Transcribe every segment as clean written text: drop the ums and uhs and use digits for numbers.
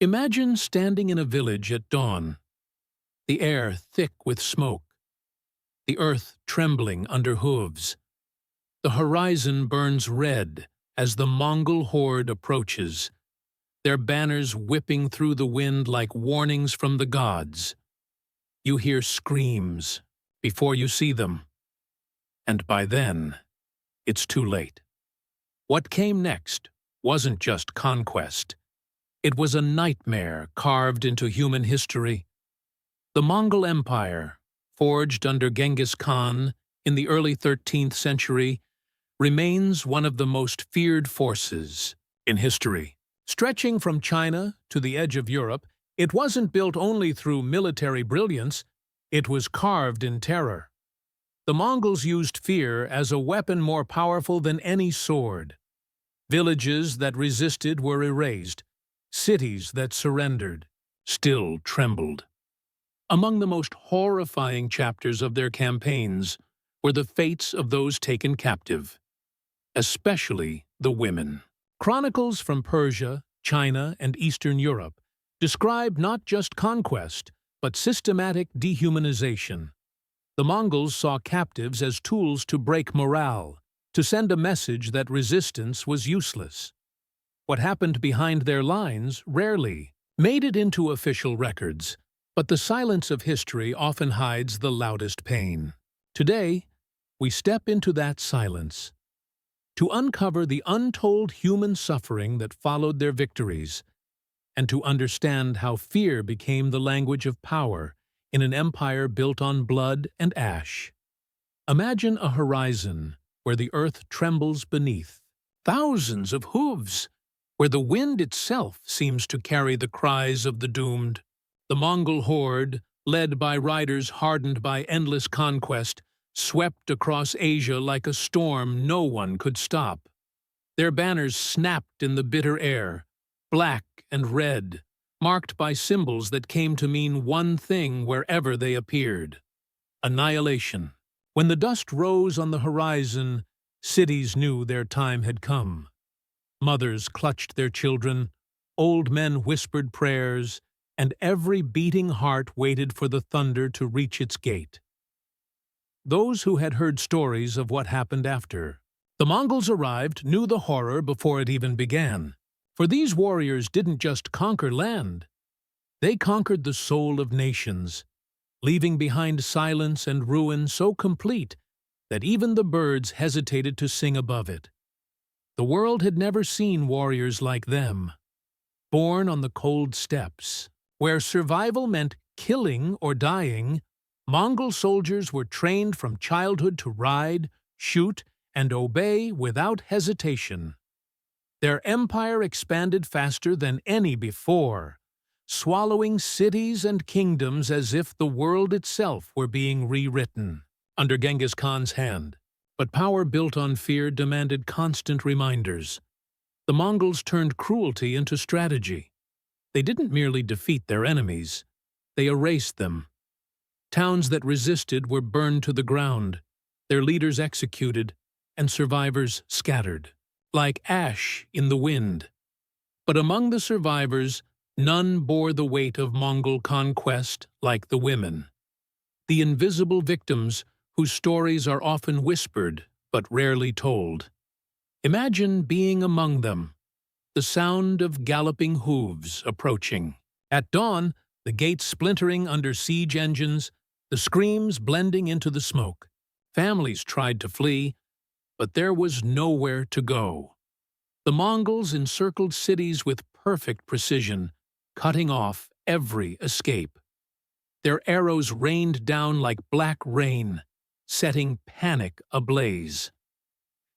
Imagine standing in a village at dawn, the air thick with smoke, the earth trembling under hooves. The horizon burns red as the Mongol horde approaches, their banners whipping through the wind like warnings from the gods. You hear screams before you see them, and by then, it's too late. What came next wasn't just conquest. It was a nightmare carved into human history. The Mongol Empire, forged under Genghis Khan in the early 13th century, remains one of the most feared forces in history. Stretching from China to the edge of Europe, it wasn't built only through military brilliance, it was carved in terror. The Mongols used fear as a weapon more powerful than any sword. Villages that resisted were erased. Cities that surrendered still trembled. Among the most horrifying chapters of their campaigns were the fates of those taken captive, especially the women. Chronicles from Persia, China, and Eastern Europe describe not just conquest, but systematic dehumanization. The Mongols saw captives as tools to break morale, to send a message that resistance was useless. What happened behind their lines rarely made it into official records, but the silence of history often hides the loudest pain. Today, we step into that silence to uncover the untold human suffering that followed their victories, and to understand how fear became the language of power in an empire built on blood and ash. Imagine a horizon where the earth trembles beneath, thousands of hooves, where the wind itself seems to carry the cries of the doomed. The Mongol horde, led by riders hardened by endless conquest, swept across Asia like a storm no one could stop. Their banners snapped in the bitter air, black and red, marked by symbols that came to mean one thing wherever they appeared: annihilation. When the dust rose on the horizon, cities knew their time had come. Mothers clutched their children, old men whispered prayers, and every beating heart waited for the thunder to reach its gate. Those who had heard stories of what happened after the Mongols arrived knew the horror before it even began. For these warriors didn't just conquer land, they conquered the soul of nations, leaving behind silence and ruin so complete that even the birds hesitated to sing above it. The world had never seen warriors like them. Born on the cold steppes, where survival meant killing or dying, Mongol soldiers were trained from childhood to ride, shoot, and obey without hesitation. Their empire expanded faster than any before, swallowing cities and kingdoms as if the world itself were being rewritten under Genghis Khan's hand. But power built on fear demanded constant reminders. The Mongols turned cruelty into strategy. They didn't merely defeat their enemies, they erased them. Towns that resisted were burned to the ground, their leaders executed, and survivors scattered, like ash in the wind. But among the survivors, none bore the weight of Mongol conquest like the women. The invisible victims whose stories are often whispered but rarely told. Imagine being among them, the sound of galloping hooves approaching. At dawn, the gates splintering under siege engines, the screams blending into the smoke. Families tried to flee, but there was nowhere to go. The Mongols encircled cities with perfect precision, cutting off every escape. Their arrows rained down like black rain, setting panic ablaze.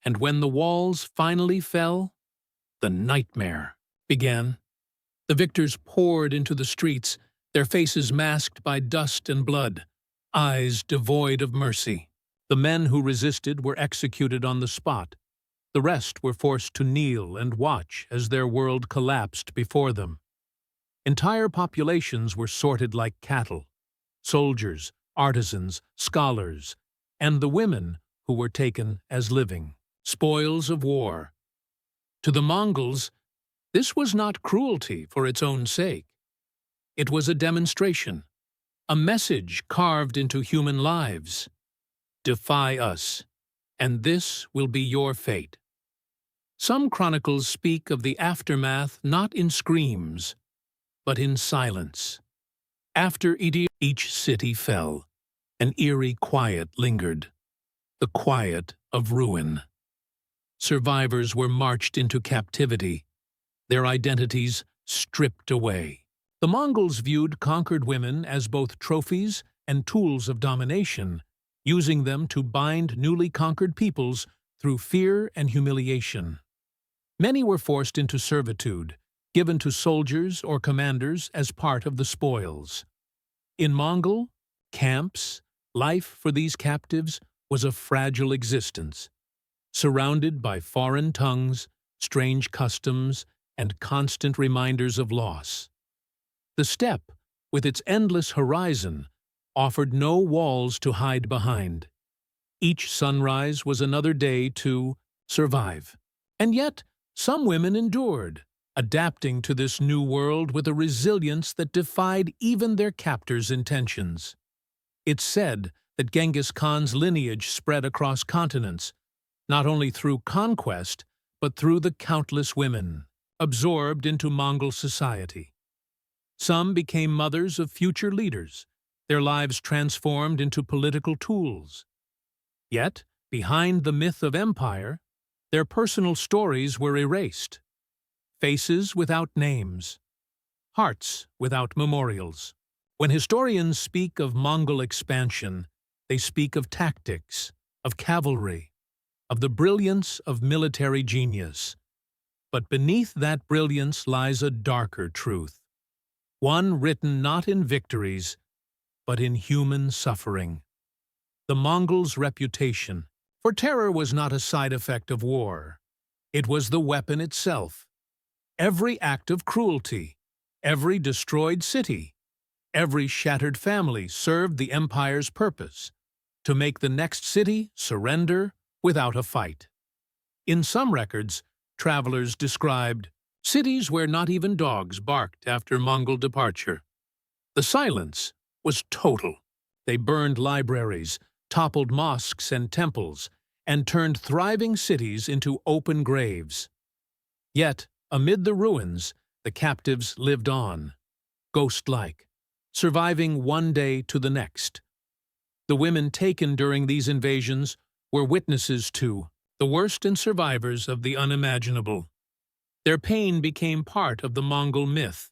And when the walls finally fell, the nightmare began. The victors poured into the streets, their faces masked by dust and blood, eyes devoid of mercy. The men who resisted were executed on the spot. The rest were forced to kneel and watch as their world collapsed before them. Entire populations were sorted like cattle: soldiers, artisans, scholars, and the women who were taken as living spoils of war. To the Mongols, This was not cruelty for its own sake. It was a demonstration, a message carved into human lives. Defy us, and this will be your fate. Some chronicles speak of the aftermath not in screams, but in silence. After each city fell, an eerie quiet lingered, the quiet of ruin. Survivors were marched into captivity, their identities stripped away. The Mongols viewed conquered women as both trophies and tools of domination, using them to bind newly conquered peoples through fear and humiliation. Many were forced into servitude, given to soldiers or commanders as part of the spoils. In Mongol camps, life for these captives was a fragile existence, surrounded by foreign tongues, strange customs, and constant reminders of loss. The steppe, with its endless horizon, offered no walls to hide behind. Each sunrise was another day to survive. And yet, some women endured, adapting to this new world with a resilience that defied even their captors' intentions. It's said that Genghis Khan's lineage spread across continents, not only through conquest, but through the countless women absorbed into Mongol society. Some became mothers of future leaders, their lives transformed into political tools. Yet, behind the myth of empire, their personal stories were erased. Faces without names, hearts without memorials. When historians speak of Mongol expansion, they speak of tactics, of cavalry, of the brilliance of military genius. But beneath that brilliance lies a darker truth, one written not in victories, but in human suffering. The Mongols' reputation for terror was not a side effect of war. It was the weapon itself. Every act of cruelty, every destroyed city, every shattered family served the empire's purpose, to make the next city surrender without a fight. In some records, travelers described cities where not even dogs barked after Mongol departure. The silence was total. They burned libraries, toppled mosques and temples, and turned thriving cities into open graves. Yet, amid the ruins, the captives lived on, ghost-like, surviving one day to the next. The women taken during these invasions were witnesses to the worst and survivors of the unimaginable. Their pain became part of the Mongol myth,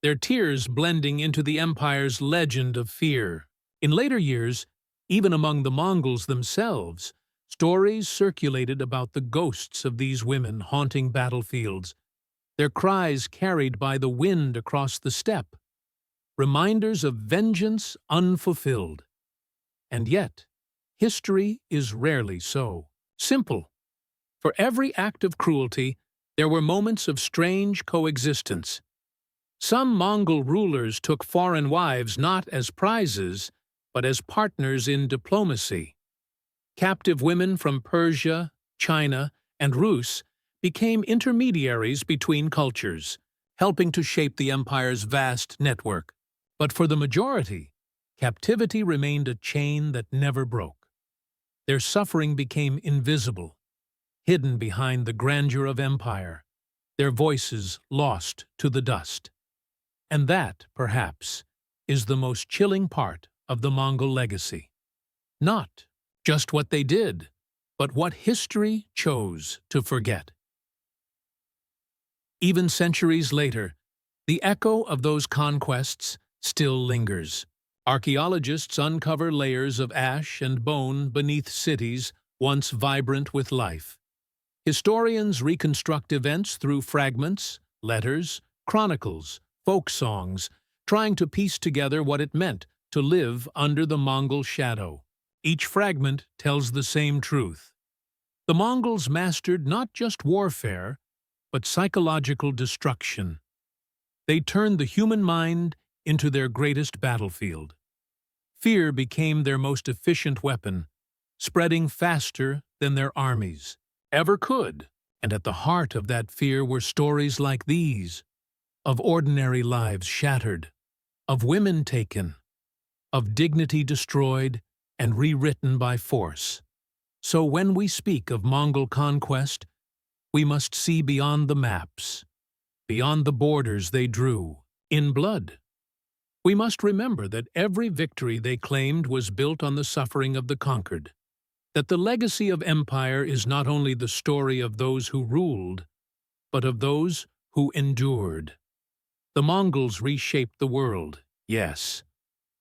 their tears blending into the empire's legend of fear. In later years, even among the Mongols themselves, stories circulated about the ghosts of these women haunting battlefields, their cries carried by the wind across the steppe, reminders of vengeance unfulfilled. And yet, history is rarely so simple. For every act of cruelty, there were moments of strange coexistence. Some Mongol rulers took foreign wives not as prizes, but as partners in diplomacy. Captive women from Persia, China, and Rus became intermediaries between cultures, helping to shape the empire's vast network. But for the majority, captivity remained a chain that never broke. Their suffering became invisible, hidden behind the grandeur of empire, their voices lost to the dust. And that, perhaps, is the most chilling part of the Mongol legacy. Not just what they did, but what history chose to forget. Even centuries later, the echo of those conquests still lingers. Archaeologists uncover layers of ash and bone beneath cities once vibrant with life. Historians reconstruct events through fragments, letters, chronicles, folk songs, trying to piece together what it meant to live under the Mongol shadow. Each fragment tells the same truth. The Mongols mastered not just warfare, but psychological destruction. They turned the human mind into their greatest battlefield. Fear became their most efficient weapon, spreading faster than their armies ever could. And at the heart of that fear were stories like these, of ordinary lives shattered, of women taken, of dignity destroyed and rewritten by force. So when we speak of Mongol conquest, we must see beyond the maps, beyond the borders they drew, in blood. We must remember that every victory they claimed was built on the suffering of the conquered, that the legacy of empire is not only the story of those who ruled, but of those who endured. The Mongols reshaped the world, yes,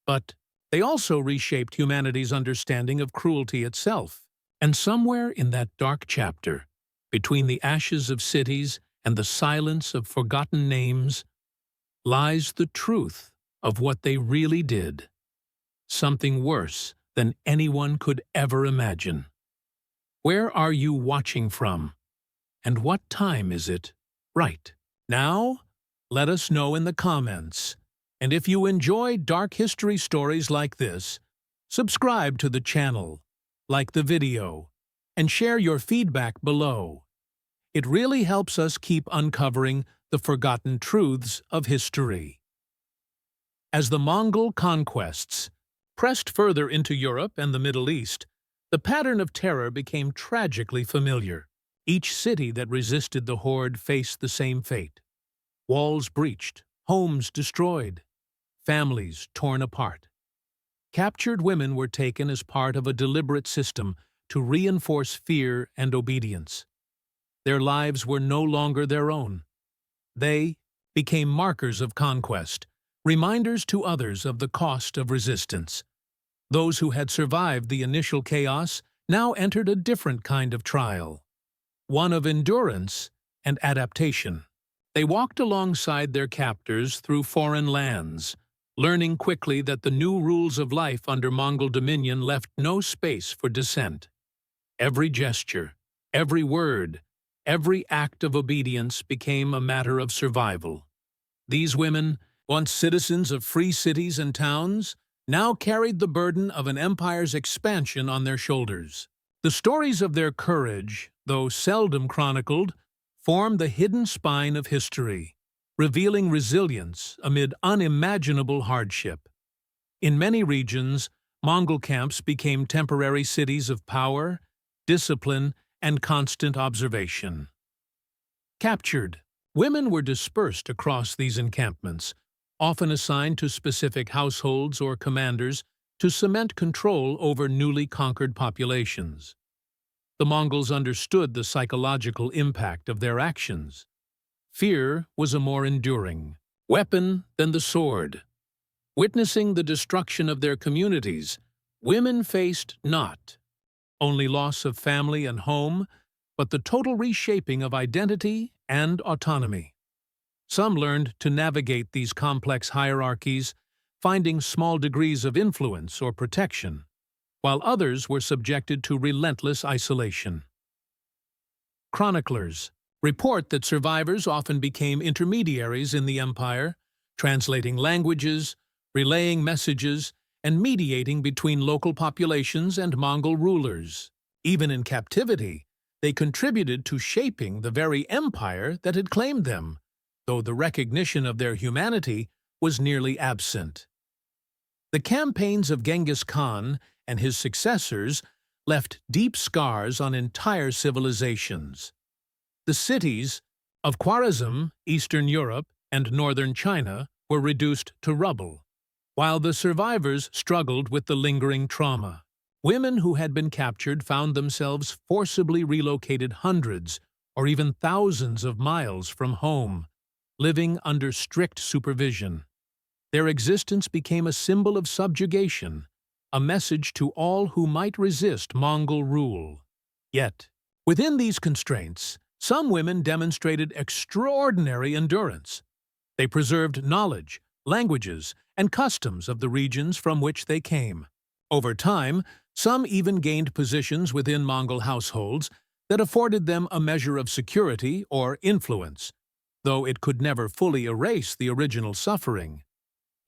but they also reshaped humanity's understanding of cruelty itself. And somewhere in that dark chapter, between the ashes of cities and the silence of forgotten names, lies the truth of what they really did, something worse than anyone could ever imagine. Where are you watching from? And what time is it? Right now? Let us know in the comments. And if you enjoy dark history stories like this, subscribe to the channel, like the video, and share your feedback below. It really helps us keep uncovering the forgotten truths of history. As the Mongol conquests pressed further into Europe and the Middle East, the pattern of terror became tragically familiar. Each city that resisted the horde faced the same fate. Walls breached, homes destroyed, families torn apart. Captured women were taken as part of a deliberate system to reinforce fear and obedience. Their lives were no longer their own. They became markers of conquest, reminders to others of the cost of resistance. Those who had survived the initial chaos now entered a different kind of trial, one of endurance and adaptation. They walked alongside their captors through foreign lands, learning quickly that the new rules of life under Mongol dominion left no space for dissent. Every gesture, every word, every act of obedience became a matter of survival. These women, once citizens of free cities and towns, now carried the burden of an empire's expansion on their shoulders. The stories of their courage, though seldom chronicled, form the hidden spine of history, revealing resilience amid unimaginable hardship. In many regions, Mongol camps became temporary cities of power, discipline, and constant observation. Captured, women were dispersed across these encampments, often assigned to specific households or commanders to cement control over newly conquered populations. The Mongols understood the psychological impact of their actions. Fear was a more enduring weapon than the sword. Witnessing the destruction of their communities, women faced not only loss of family and home, but the total reshaping of identity and autonomy. Some learned to navigate these complex hierarchies, finding small degrees of influence or protection, while others were subjected to relentless isolation. Chroniclers report that survivors often became intermediaries in the empire, translating languages, relaying messages, and mediating between local populations and Mongol rulers. Even in captivity, they contributed to shaping the very empire that had claimed them, though the recognition of their humanity was nearly absent. The campaigns of Genghis Khan and his successors left deep scars on entire civilizations. The cities of Khwarezm, Eastern Europe, and northern China were reduced to rubble, while the survivors struggled with the lingering trauma. Women who had been captured found themselves forcibly relocated hundreds or even thousands of miles from home, living under strict supervision. Their existence became a symbol of subjugation, a message to all who might resist Mongol rule. Yet, within these constraints, some women demonstrated extraordinary endurance. They preserved knowledge, languages, and customs of the regions from which they came. Over time, some even gained positions within Mongol households that afforded them a measure of security or influence, though it could never fully erase the original suffering.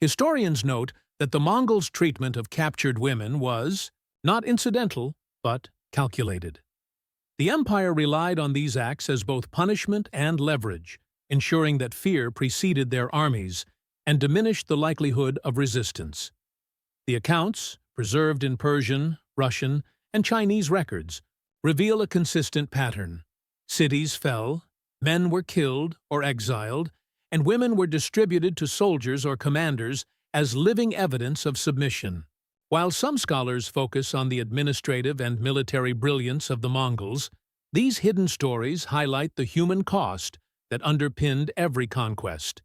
Historians note that the Mongols' treatment of captured women was not incidental, but calculated. The empire relied on these acts as both punishment and leverage, ensuring that fear preceded their armies and diminished the likelihood of resistance. The accounts, preserved in Persian, Russian, and Chinese records, reveal a consistent pattern. Cities fell, men were killed or exiled, and women were distributed to soldiers or commanders as living evidence of submission. While some scholars focus on the administrative and military brilliance of the Mongols, these hidden stories highlight the human cost that underpinned every conquest.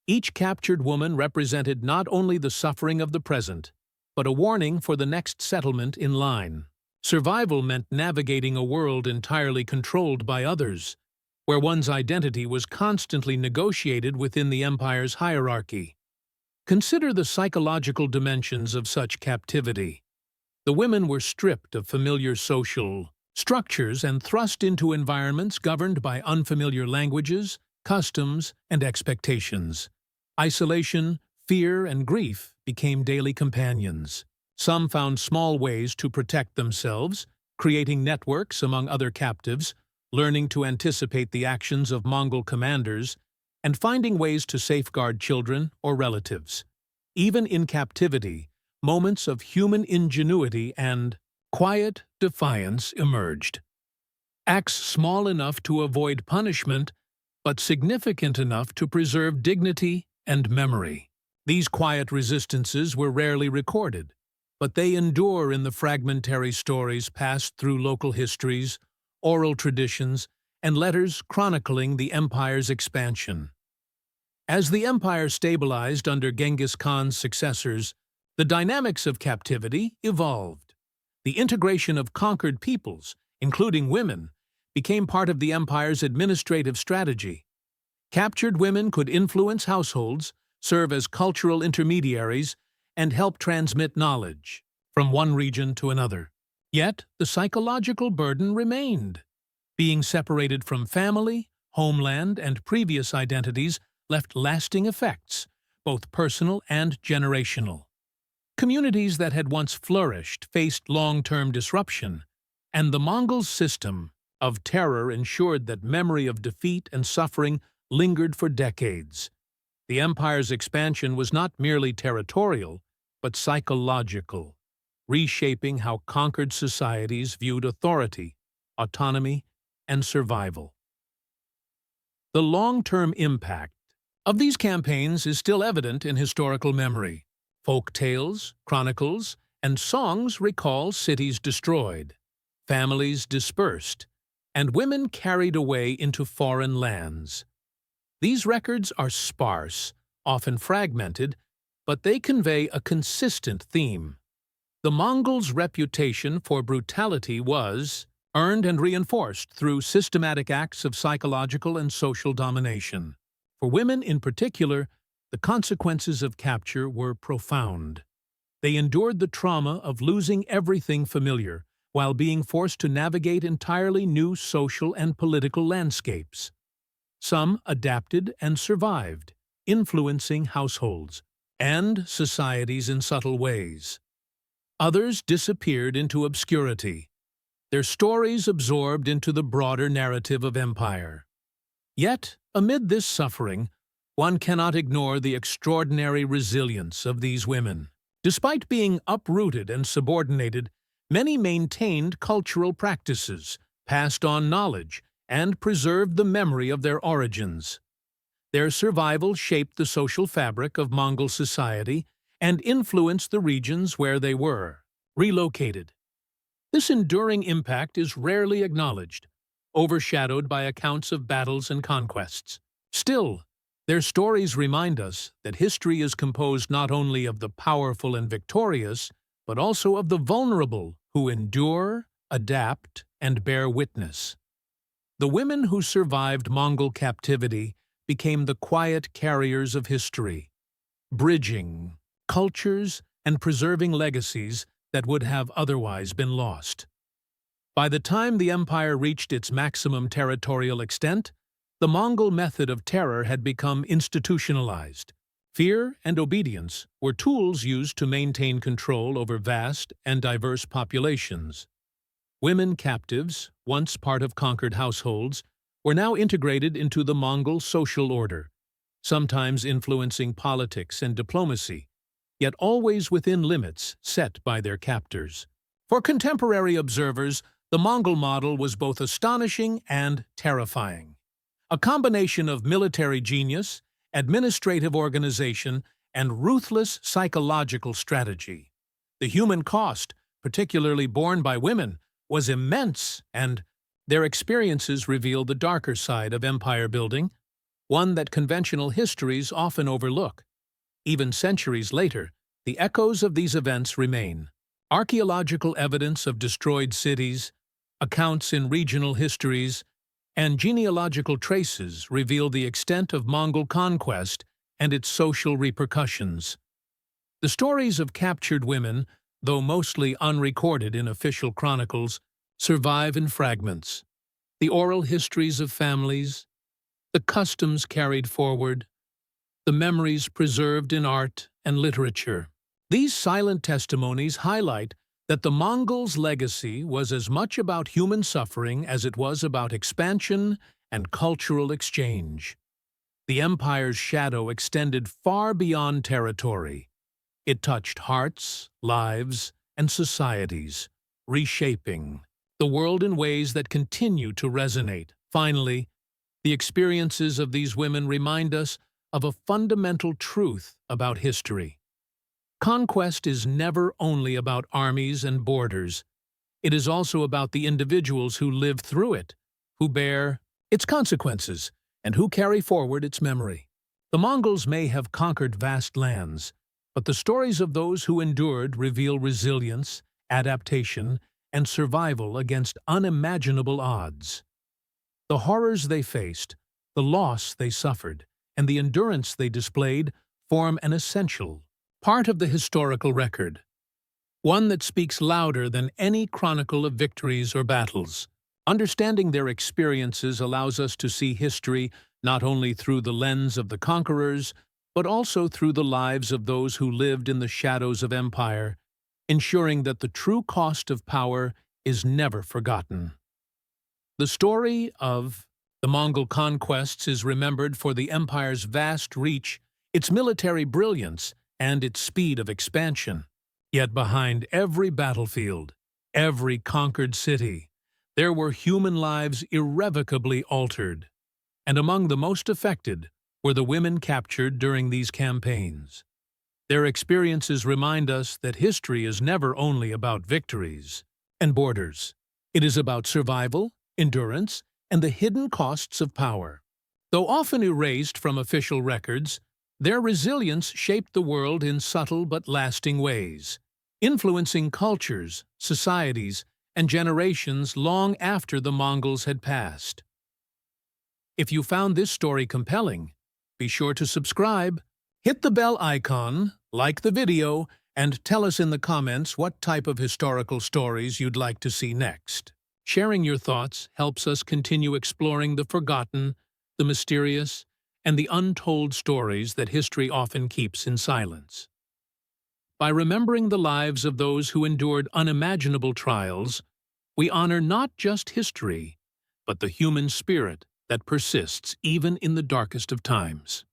Each captured woman represented not only the suffering of the present, but a warning for the next settlement in line. Survival meant navigating a world entirely controlled by others, where one's identity was constantly negotiated within the empire's hierarchy. Consider the psychological dimensions of such captivity. The women were stripped of familiar social structures and thrust into environments governed by unfamiliar languages, customs, and expectations. Isolation, fear, and grief became daily companions. Some found small ways to protect themselves, creating networks among other captives, learning to anticipate the actions of Mongol commanders, and finding ways to safeguard children or relatives. Even in captivity, moments of human ingenuity and quiet defiance emerged. Acts small enough to avoid punishment, but significant enough to preserve dignity and memory. These quiet resistances were rarely recorded, but they endure in the fragmentary stories passed through local histories, oral traditions, and letters chronicling the empire's expansion. As the empire stabilized under Genghis Khan's successors, the dynamics of captivity evolved. The integration of conquered peoples, including women, became part of the empire's administrative strategy. Captured women could influence households, serve as cultural intermediaries, and help transmit knowledge from one region to another. Yet, the psychological burden remained. Being separated from family, homeland, and previous identities left lasting effects, both personal and generational. Communities that had once flourished faced long-term disruption, and the Mongols' system of terror ensured that memory of defeat and suffering lingered for decades. The empire's expansion was not merely territorial, but psychological, reshaping how conquered societies viewed authority, autonomy, and survival. The long-term impact of these campaigns is still evident in historical memory. Folk tales, chronicles, and songs recall cities destroyed, families dispersed, and women carried away into foreign lands. These records are sparse, often fragmented, but they convey a consistent theme. The Mongols' reputation for brutality was earned and reinforced through systematic acts of psychological and social domination. For women in particular, the consequences of capture were profound. They endured the trauma of losing everything familiar while being forced to navigate entirely new social and political landscapes. Some adapted and survived, influencing households and societies in subtle ways. Others disappeared into obscurity, their stories absorbed into the broader narrative of empire. Yet, amid this suffering, one cannot ignore the extraordinary resilience of these women. Despite being uprooted and subordinated, many maintained cultural practices, passed on knowledge, and preserved the memory of their origins. Their survival shaped the social fabric of Mongol society and influenced the regions where they were relocated. This enduring impact is rarely acknowledged, overshadowed by accounts of battles and conquests. Still, their stories remind us that history is composed not only of the powerful and victorious, but also of the vulnerable who endure, adapt, and bear witness. The women who survived Mongol captivity became the quiet carriers of history, bridging cultures and preserving legacies that would have otherwise been lost. By the time the empire reached its maximum territorial extent, the Mongol method of terror had become institutionalized. Fear and obedience were tools used to maintain control over vast and diverse populations. Women captives, once part of conquered households, were now integrated into the Mongol social order, sometimes influencing politics and diplomacy, yet always within limits set by their captors. For contemporary observers, the Mongol model was both astonishing and terrifying. A combination of military genius, administrative organization, and ruthless psychological strategy. The human cost, particularly borne by women, was immense, and their experiences reveal the darker side of empire building, one that conventional histories often overlook. Even centuries later, the echoes of these events remain. Archaeological evidence of destroyed cities, accounts in regional histories, and genealogical traces reveal the extent of Mongol conquest and its social repercussions. The stories of captured women, though mostly unrecorded in official chronicles, survive in fragments. The oral histories of families, the customs carried forward, the memories preserved in art and literature. These silent testimonies highlight that the Mongols' legacy was as much about human suffering as it was about expansion and cultural exchange. The empire's shadow extended far beyond territory. It touched hearts, lives, and societies, reshaping the world in ways that continue to resonate. Finally, the experiences of these women remind us of a fundamental truth about history. Conquest is never only about armies and borders. It is also about the individuals who live through it, who bear its consequences, and who carry forward its memory. The Mongols may have conquered vast lands, but the stories of those who endured reveal resilience, adaptation, and survival against unimaginable odds. The horrors they faced, the loss they suffered, and the endurance they displayed form an essential part of the historical record, one that speaks louder than any chronicle of victories or battles. Understanding their experiences allows us to see history not only through the lens of the conquerors, but also through the lives of those who lived in the shadows of empire, ensuring that the true cost of power is never forgotten. The story of the Mongol conquests is remembered for the empire's vast reach, its military brilliance, and its speed of expansion. Yet behind every battlefield, every conquered city, there were human lives irrevocably altered, and among the most affected were the women captured during these campaigns. Their experiences remind us that history is never only about victories and borders. It is about survival, endurance, and the hidden costs of power. Though often erased from official records, their resilience shaped the world in subtle but lasting ways, influencing cultures, societies, and generations long after the Mongols had passed. If you found this story compelling, be sure to subscribe, hit the bell icon, like the video, and tell us in the comments what type of historical stories you'd like to see next. Sharing your thoughts helps us continue exploring the forgotten, the mysterious, and the untold stories that history often keeps in silence. By remembering the lives of those who endured unimaginable trials, we honor not just history, but the human spirit that persists even in the darkest of times.